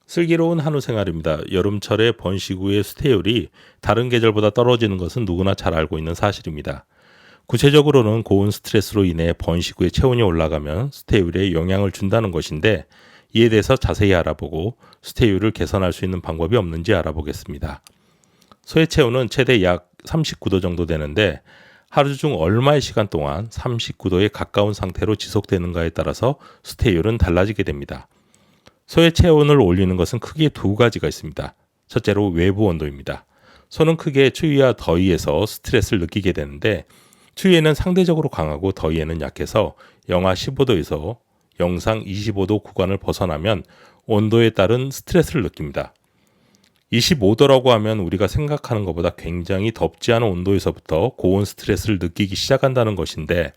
슬기로운 한우 생활입니다. 여름철에 번식 후의 수태율이 다른 계절보다 떨어지는 것은 누구나 잘 알고 있는 사실입니다. 구체적으로는 고온 스트레스로 인해 번식 후에 체온이 올라가면 수태율에 영향을 준다는 것인데, 이에 대해서 자세히 알아보고 수태율을 개선할 수 있는 방법이 없는지 알아보겠습니다. 소의 체온은 최대 약 39도 정도 되는데, 하루 중 얼마의 시간 동안 39도에 가까운 상태로 지속되는가에 따라서 수태율은 달라지게 됩니다. 소의 체온을 올리는 것은 크게 두 가지가 있습니다. 첫째로 외부 온도입니다. 소는 크게 추위와 더위에서 스트레스를 느끼게 되는데, 추위에는 상대적으로 강하고 더위에는 약해서 영하 15도에서 영상 25도 구간을 벗어나면 온도에 따른 스트레스를 느낍니다. 25도라고 하면 우리가 생각하는 것보다 굉장히 덥지 않은 온도에서부터 고온 스트레스를 느끼기 시작한다는 것인데,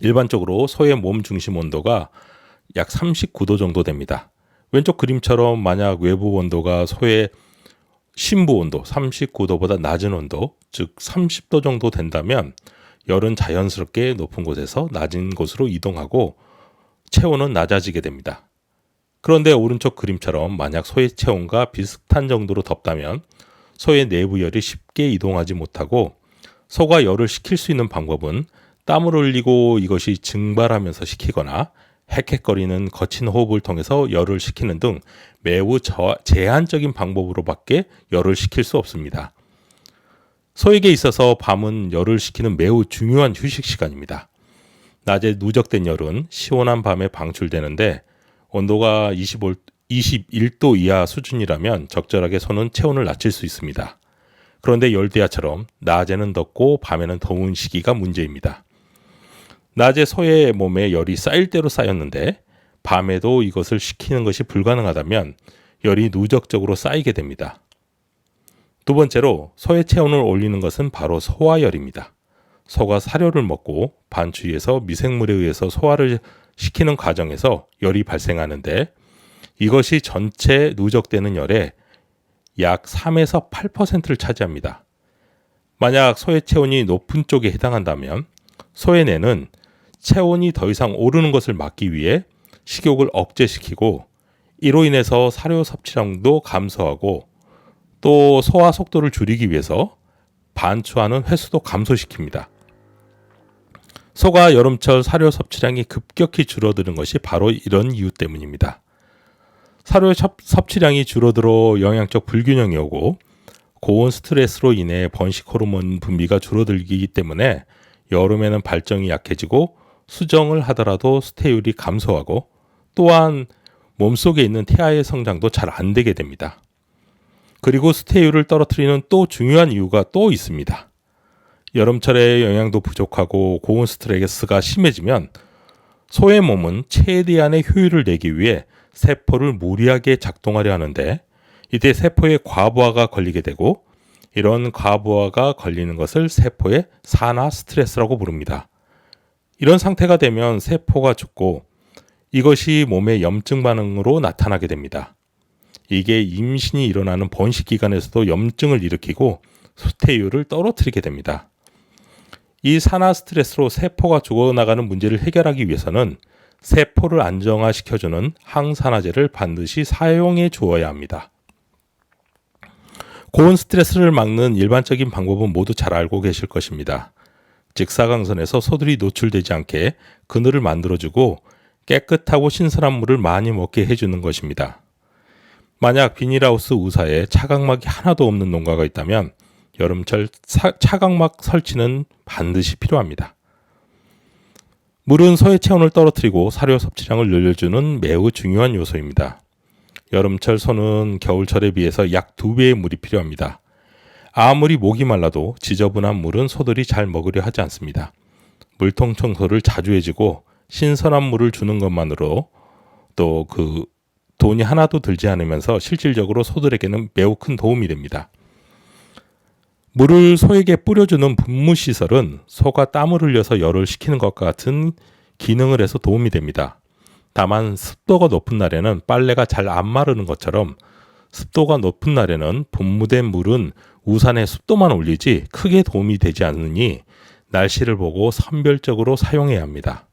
일반적으로 소의 몸 중심 온도가 약 39도 정도 됩니다. 왼쪽 그림처럼 만약 외부 온도가 소의 심부 온도 39도보다 낮은 온도, 즉 30도 정도 된다면 열은 자연스럽게 높은 곳에서 낮은 곳으로 이동하고 체온은 낮아지게 됩니다. 그런데 오른쪽 그림처럼 만약 소의 체온과 비슷한 정도로 덥다면 소의 내부열이 쉽게 이동하지 못하고, 소가 열을 식힐 수 있는 방법은 땀을 흘리고 이것이 증발하면서 식히거나 헥헥거리는 거친 호흡을 통해서 열을 식히는 등 매우 제한적인 방법으로밖에 열을 식힐 수 없습니다. 소에게 있어서 밤은 열을 식히는 매우 중요한 휴식 시간입니다. 낮에 누적된 열은 시원한 밤에 방출되는데, 온도가 21도 이하 수준이라면 적절하게 소는 체온을 낮출 수 있습니다. 그런데 열대야처럼 낮에는 덥고 밤에는 더운 시기가 문제입니다. 낮에 소의 몸에 열이 쌓일 대로 쌓였는데 밤에도 이것을 식히는 것이 불가능하다면 열이 누적적으로 쌓이게 됩니다. 두 번째로 소의 체온을 올리는 것은 바로 소화열입니다. 소가 사료를 먹고 반추위에서 미생물에 의해서 소화를 시키는 과정에서 열이 발생하는데, 이것이 전체 누적되는 열의 약 3에서 8%를 차지합니다. 만약 소의 체온이 높은 쪽에 해당한다면 소의 뇌는 체온이 더 이상 오르는 것을 막기 위해 식욕을 억제시키고, 이로 인해서 사료 섭취량도 감소하고, 또 소화 속도를 줄이기 위해서 반추하는 횟수도 감소시킵니다. 소가 여름철 사료 섭취량이 급격히 줄어드는 것이 바로 이런 이유 때문입니다. 사료 섭취량이 줄어들어 영양적 불균형이 오고, 고온 스트레스로 인해 번식 호르몬 분비가 줄어들기 때문에 여름에는 발정이 약해지고 수정을 하더라도 수태율이 감소하고, 또한 몸속에 있는 태아의 성장도 잘 안 되게 됩니다. 그리고 수태율을 떨어뜨리는 또 중요한 이유가 또 있습니다. 여름철에 영양도 부족하고 고온 스트레스가 심해지면 소의 몸은 최대한의 효율을 내기 위해 세포를 무리하게 작동하려 하는데, 이때 세포의 과부하가 걸리게 되고, 이런 과부하가 걸리는 것을 세포의 산화 스트레스라고 부릅니다. 이런 상태가 되면 세포가 죽고, 이것이 몸의 염증 반응으로 나타나게 됩니다. 이게 임신이 일어나는 번식 기간에서도 염증을 일으키고 수태율을 떨어뜨리게 됩니다. 이 산화 스트레스로 세포가 죽어나가는 문제를 해결하기 위해서는 세포를 안정화시켜주는 항산화제를 반드시 사용해 주어야 합니다. 고온 스트레스를 막는 일반적인 방법은 모두 잘 알고 계실 것입니다. 직사광선에서 소들이 노출되지 않게 그늘을 만들어주고 깨끗하고 신선한 물을 많이 먹게 해주는 것입니다. 만약 비닐하우스 우사에 차각막이 하나도 없는 농가가 있다면 여름철 차각막 설치는 반드시 필요합니다. 물은 소의 체온을 떨어뜨리고 사료 섭취량을 늘려주는 매우 중요한 요소입니다. 여름철 소는 겨울철에 비해서 약 2배의 물이 필요합니다. 아무리 목이 말라도 지저분한 물은 소들이 잘 먹으려 하지 않습니다. 물통 청소를 자주 해주고 신선한 물을 주는 것만으로 또 돈이 하나도 들지 않으면서 실질적으로 소들에게는 매우 큰 도움이 됩니다. 물을 소에게 뿌려주는 분무시설은 소가 땀을 흘려서 열을 식히는 것과 같은 기능을 해서 도움이 됩니다. 다만 습도가 높은 날에는 빨래가 잘 안 마르는 것처럼 습도가 높은 날에는 분무된 물은 우산의 습도만 올리지 크게 도움이 되지 않으니 날씨를 보고 선별적으로 사용해야 합니다.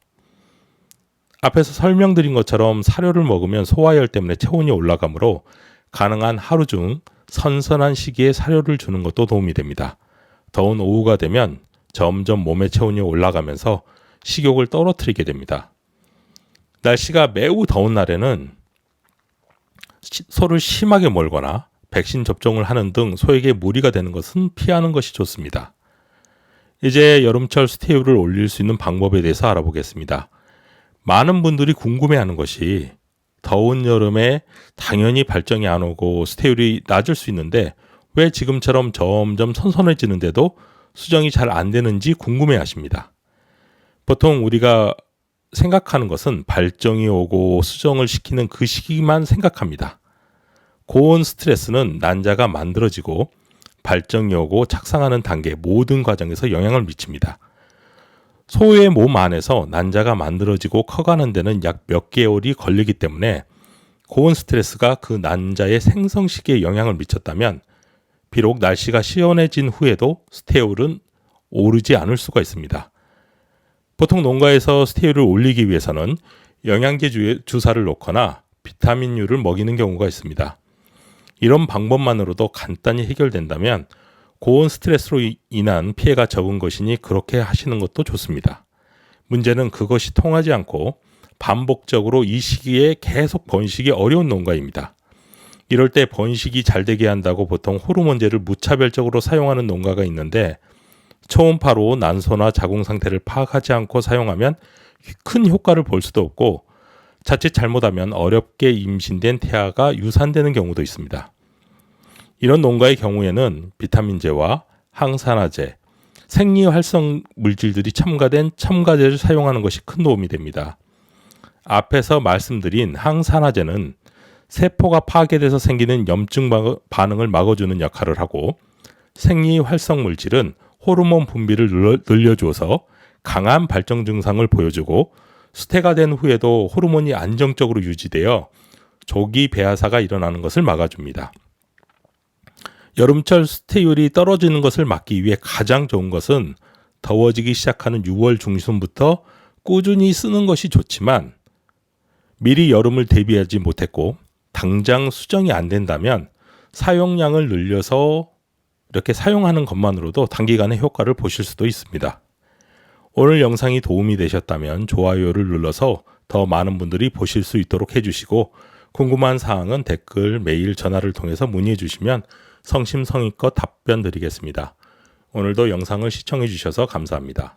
앞에서 설명드린 것처럼 사료를 먹으면 소화열 때문에 체온이 올라가므로 가능한 하루 중 선선한 시기에 사료를 주는 것도 도움이 됩니다. 더운 오후가 되면 점점 몸의 체온이 올라가면서 식욕을 떨어뜨리게 됩니다. 날씨가 매우 더운 날에는 소를 심하게 몰거나 백신 접종을 하는 등 소에게 무리가 되는 것은 피하는 것이 좋습니다. 이제 여름철 스테이울을 올릴 수 있는 방법에 대해서 알아보겠습니다. 많은 분들이 궁금해하는 것이 더운 여름에 당연히 발정이 안 오고 스테이울이 낮을 수 있는데 왜 지금처럼 점점 선선해지는데도 수정이 잘 안 되는지 궁금해하십니다. 보통 우리가 생각하는 것은 발정이 오고 수정을 시키는 그 시기만 생각합니다. 고온 스트레스는 난자가 만들어지고 발정이 오고 착상하는 단계 모든 과정에서 영향을 미칩니다. 소의 몸 안에서 난자가 만들어지고 커가는 데는 약 몇 개월이 걸리기 때문에 고온 스트레스가 그 난자의 생성 시기에 영향을 미쳤다면 비록 날씨가 시원해진 후에도 스테이울은 오르지 않을 수가 있습니다. 보통 농가에서 스테이울을 올리기 위해서는 영양제 주사를 놓거나 비타민류를 먹이는 경우가 있습니다. 이런 방법만으로도 간단히 해결된다면 고온 스트레스로 인한 피해가 적은 것이니 그렇게 하시는 것도 좋습니다. 문제는 그것이 통하지 않고 반복적으로 이 시기에 계속 번식이 어려운 농가입니다. 이럴 때 번식이 잘 되게 한다고 보통 호르몬제를 무차별적으로 사용하는 농가가 있는데 초음파로 난소나 자궁 상태를 파악하지 않고 사용하면 큰 효과를 볼 수도 없고 자칫 잘못하면 어렵게 임신된 태아가 유산되는 경우도 있습니다. 이런 농가의 경우에는 비타민제와 항산화제, 생리활성 물질들이 첨가된 첨가제를 사용하는 것이 큰 도움이 됩니다. 앞에서 말씀드린 항산화제는 세포가 파괴돼서 생기는 염증 반응을 막아주는 역할을 하고 생리활성 물질은 호르몬 분비를 늘려줘서 강한 발정 증상을 보여주고 수태가 된 후에도 호르몬이 안정적으로 유지되어 조기 배아사가 일어나는 것을 막아줍니다. 여름철 스테이울이 떨어지는 것을 막기 위해 가장 좋은 것은 더워지기 시작하는 6월 중순부터 꾸준히 쓰는 것이 좋지만 미리 여름을 대비하지 못했고 당장 수정이 안 된다면 사용량을 늘려서 이렇게 사용하는 것만으로도 단기간에 효과를 보실 수도 있습니다. 오늘 영상이 도움이 되셨다면 좋아요를 눌러서 더 많은 분들이 보실 수 있도록 해주시고 궁금한 사항은 댓글, 메일, 전화를 통해서 문의해 주시면 성심성의껏 답변 드리겠습니다. 오늘도 영상을 시청해 주셔서 감사합니다.